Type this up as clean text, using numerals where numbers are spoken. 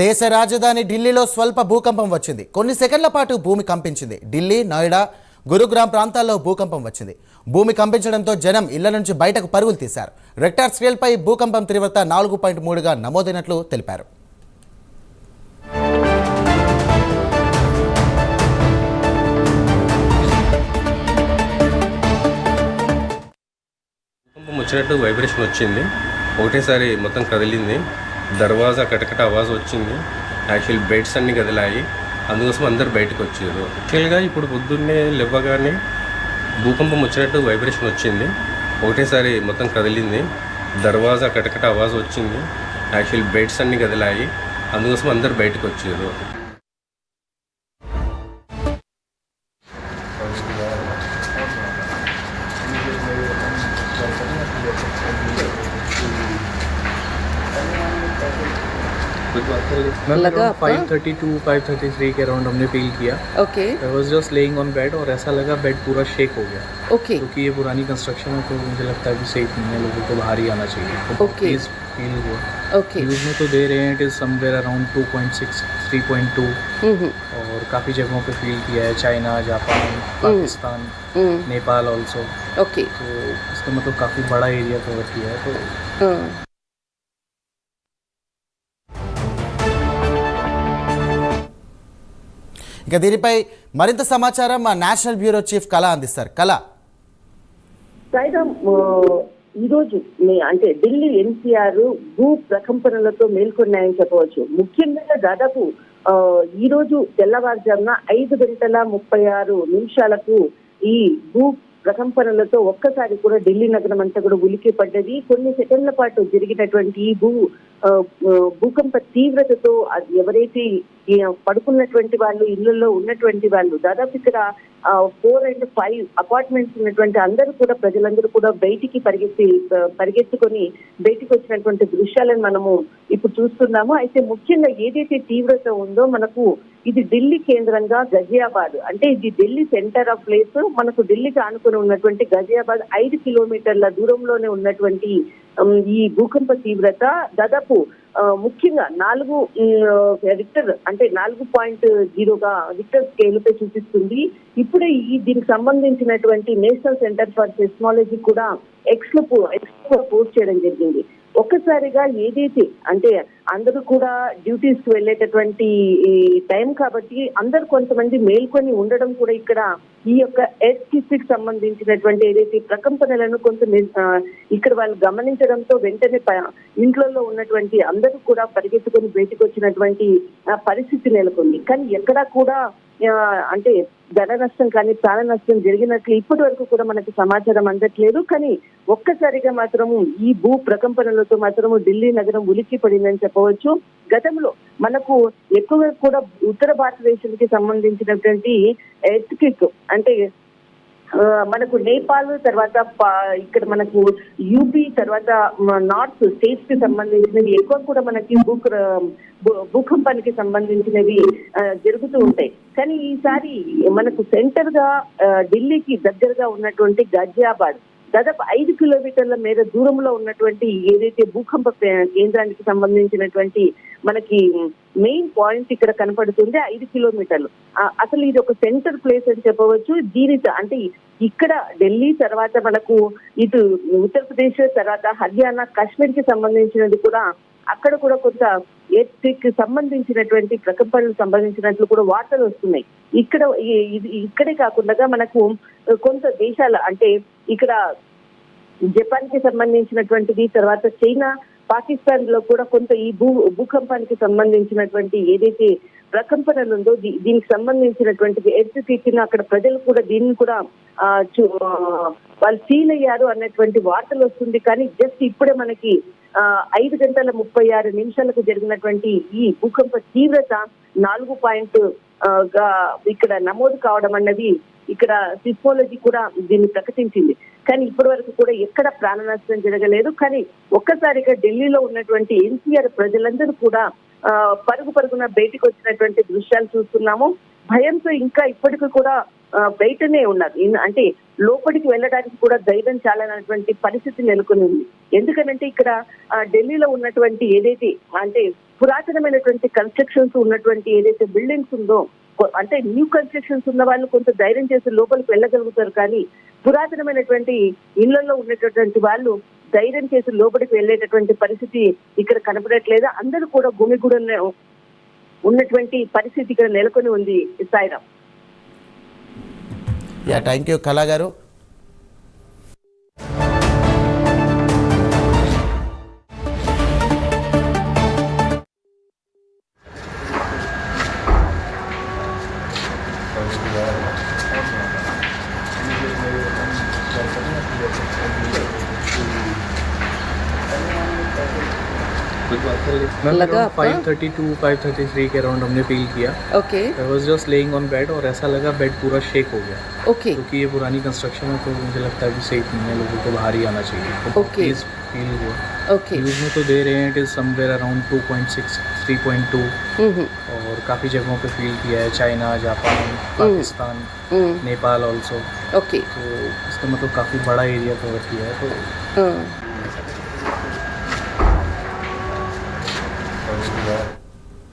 దేశ రాజధాని ఢిల్లీలో స్వల్ప భూకంపం వచ్చింది. కొన్ని సెకండ్ల పాటు భూమి కంపించింది. ఢిల్లీ, నోయిడా, గురుగ్రామ్ ప్రాంతాల్లో భూకంపం వచ్చింది. భూమి కంపించడంతో జనం ఇళ్ల నుంచి బయటకు పరుగులు తీశారు. రెక్టర్ స్కేల్పై భూకంపం తీవ్రత 4.3గా నమోదైనట్లు తెలిపారు. వచ్చినట్టు వైబ్రేషన్ వచ్చింది. ఒకటేసారి మొత్తం కదిలింది. దర్వాజా కటకట ఆవాజ్ వచ్చింది. యాక్చువల్ బెడ్స్ అన్నీ కదిలాయి. అందుకోసం అందరు బయటకు వచ్చారు. యాక్చువల్గా ఇప్పుడు పొద్దున్నే లేవగానే భూకంపం వచ్చినట్టు వైబ్రేషన్ వచ్చింది. ఒకటేసారి మొత్తం కదిలింది. దర్వాజా కటకట ఆవాజ్ వచ్చింది. యాక్చువల్ బెడ్స్ అన్నీ కదిలాయి. అందుకోసం అందరు బయటకు వచ్చారు. लगा 5:32 5:33 के अराउंड हमने फील किया. Okay. I was just laying on bed और ऐसा लगा बेड पूरा शेक हो गया. ओके. क्योंकि ये पुरानी कंस्ट्रक्शन है तो मुझे लगता है कि सेफ नहीं है, लोगों को बाहर ही आना चाहिए. ओके. प्लीज फील हुआ. ओके. न्यूज़ में तो दे रहे हैं इट इज़ समवेयर अराउंड 2.6 3.2 और काफ़ी जगहों पे फील किया है. China, Japan, Pakistan, Nepal also. Okay. तो इसका मतलब काफ़ी बड़ा एरिया कवर किया है. तो ఇక దీనిపై మరింత సమాచారం మా నేషనల్ బ్యూరో చీఫ్ కళ అందిస్తారు. కళ, ఈరోజు అంటే ఢిల్లీ ఎన్సీఆర్ భూ ప్రకంపనలతో మేల్కొన్నాయని చెప్పవచ్చు. ముఖ్యంగా దాదాపు ఈ రోజు తెల్లవారుజామున 5:36 ఈ భూ ప్రకంపనలతో ఒక్కసారి కూడా ఢిల్లీ నగరం అంతా కూడా ఉలికి పడ్డది. కొన్ని సెకండ్ల పాటు జరిగినటువంటి ఈ భూకంప తీవ్రతతో ఎవరైతే పడుకున్నటువంటి వాళ్ళు, ఇళ్లలో ఉన్నటువంటి వాళ్ళు, దాదాపు ఇక్కడ 4 and 5 అపార్ట్మెంట్స్ ఉన్నటువంటి అందరూ కూడా, ప్రజలందరూ కూడా పరిగెత్తుకొని బయటికి వచ్చినటువంటి దృశ్యాలను మనము ఇప్పుడు చూస్తున్నాము. అయితే ముఖ్యంగా ఏదైతే తీవ్రత ఉందో, మనకు ఇది ఢిల్లీ కేంద్రంగా గజియాబాద్, అంటే ఇది ఢిల్లీ సెంటర్ ఆఫ్ ప్లేస్. మనకు ఢిల్లీకి ఆనుకుని ఉన్నటువంటి గజియాబాద్ 5 కిలోమీటర్ల దూరంలోనే ఉన్నటువంటి ఈ భూకంప తీవ్రత దాదాపు ముఖ్యంగా 4 రిక్టర్, అంటే 4.0గా రిక్టర్ స్కేల్ పై చూపిస్తుంది. ఇప్పుడే దీనికి సంబంధించినటువంటి నేషనల్ సెంటర్ ఫర్ సెస్మాలజీ కూడా ఎక్స్ లో పోస్ట్ చేయడం జరిగింది. ఒక్కసారిగా ఏదైతే అంటే అందరూ కూడా డ్యూటీస్ కు వెళ్ళేటటువంటి టైం కాబట్టి అందరు కొంతమంది మేల్కొని ఉండడం కూడా ఇక్కడ ఈ యొక్క ఎర్త్క్వేక్ కి సంబంధించినటువంటి ఏదైతే ప్రకంపనలను కొంత ఇక్కడ వాళ్ళు గమనించడంతో వెంటనే ఇంట్లో ఉన్నటువంటి అందరూ కూడా పరిగెత్తుకొని బయటకు వచ్చినటువంటి పరిస్థితి నెలకొంది. కానీ ఎక్కడా కూడా అంటే ధన నష్టం కానీ ప్రాణ నష్టం జరిగినట్లు ఇప్పటి వరకు కూడా మనకి సమాచారం అందట్లేదు. కానీ ఒక్కసారిగా మాత్రము ఈ భూ ప్రకంపనలతో మాత్రము ఢిల్లీ నగరం ఉలిక్కి పడిందని చెప్పవచ్చు. గతంలో మనకు ఎక్కువగా కూడా ఉత్తర భారతదేశానికి సంబంధించినటువంటి ఎర్త్క్వేక్ అంటే మనకు నేపాల్, తర్వాత ఇక్కడ మనకు యూపీ, తర్వాత నార్త్ స్టేట్స్ కి సంబంధించినవి ఎక్కువ కూడా మనకి భూకంపానికి సంబంధించినవి జరుగుతూ ఉంటాయి. కానీ ఈసారి మనకు సెంటర్ గా ఢిల్లీకి దగ్గరగా ఉన్నటువంటి గజియాబాద్ దాదాపు 5 కిలోమీటర్ల మేర దూరంలో ఉన్నటువంటి ఏదైతే భూకంప కేంద్రానికి సంబంధించినటువంటి మనకి మెయిన్ పాయింట్ ఇక్కడ కనపడుతుంది 5 కిలోమీటర్లు. అసలు ఇది ఒక సెంటర్ ప్లేస్ అని చెప్పవచ్చు. దీనితో అంటే ఇక్కడ ఢిల్లీ తర్వాత మనకు ఇటు ఉత్తరప్రదేశ్, తర్వాత హర్యానా, కాశ్మీర్ కి సంబంధించినది కూడా అక్కడ కూడా కొంత ఎర్త్క్వేక్ సంబంధించినటువంటి ప్రకంపనలకు సంబంధించినట్లు కూడా వార్తలు వస్తున్నాయి. ఇక్కడే కాకుండా మనకు కొంత దేశాల అంటే ఇక్కడ జపాన్ కి సంబంధించినటువంటిది, తర్వాత చైనా, పాకిస్తాన్ లో కూడా కొంత ఈ భూకంపానికి సంబంధించినటువంటి ఏదైతే ప్రకంపనలు ఉందో దీనికి సంబంధించినటువంటి ఎర్త్క్వేక్ అక్కడ ప్రజలు కూడా దీన్ని కూడా వాళ్ళు ఫీల్ అయ్యారు అన్నటువంటి వార్తలు వస్తుంది. కానీ జస్ట్ ఇప్పుడే మనకి 5:36 జరిగినటువంటి ఈ భూకంప తీవ్రత 4 గా ఇక్కడ నమోదు కావడం అన్నది ఇక్కడ సిస్మోలజీ కూడా దీన్ని ప్రకటించింది. కానీ ఇప్పటి వరకు కూడా ఎక్కడ ప్రాణ నష్టం జరగలేదు. కానీ ఒక్కసారిగా ఢిల్లీలో ఉన్నటువంటి ఎన్సీఆర్ ప్రజలందరూ కూడా పరుగున బయటకు వచ్చినటువంటి దృశ్యాలు చూస్తున్నాము. భయంతో ఇంకా ఇప్పటికీ కూడా బయటనే ఉన్నారు. అంటే లోపలికి వెళ్ళడానికి కూడా ధైర్యం చాలనటువంటి పరిస్థితి నెలకొని ఉంది. ఎందుకంటే ఇక్కడ ఢిల్లీలో ఉన్నటువంటి ఏదైతే అంటే పురాతనమైనటువంటి కన్స్ట్రక్షన్స్ ఉన్నటువంటి ఏదైతే బిల్డింగ్స్ ఉందో అంటే న్యూ కన్స్ట్రక్షన్స్ ఉన్న వాళ్ళు కొంత ధైర్యం చేసి లోపలికి వెళ్ళగలుగుతారు, కానీ పురాతనమైనటువంటి ఇళ్లలో ఉన్నటువంటి వాళ్ళు ధైర్యం చేసి లోపలికి వెళ్ళేటటువంటి పరిస్థితి ఇక్కడ కనపడట్లేదు. అందరూ కూడా గుమిగూడలో ఉన్నటువంటి పరిస్థితి ఇక్కడ నెలకొని ఉంది. సాయిరామ్. యా, థ్యాంక్ యూ కళా గారు. मैम लगा अराउंड आपका? 5:32 5:33 के अराउंड हमने फील किया. Okay I was just laying on bed और ऐसा लगा बेड पूरा शेक हो गया, ओके क्योंकि ये पुरानी कंस्ट्रक्शन है तो मुझे लगता है कि सेफ नहीं है, लोगों को बाहर ही आना चाहिए. Okay. प्लीज फील हुआ. ओके न्यूज़ में तो दे रहे हैं इट इज़ समवेयर अराउंड 2.6 3.2 और काफ़ी जगहों पे फील किया है, China, Japan, Pakistan, Nepal also. Okay तो इसका मतलब काफ़ी बड़ा एरिया कवर किया है. तो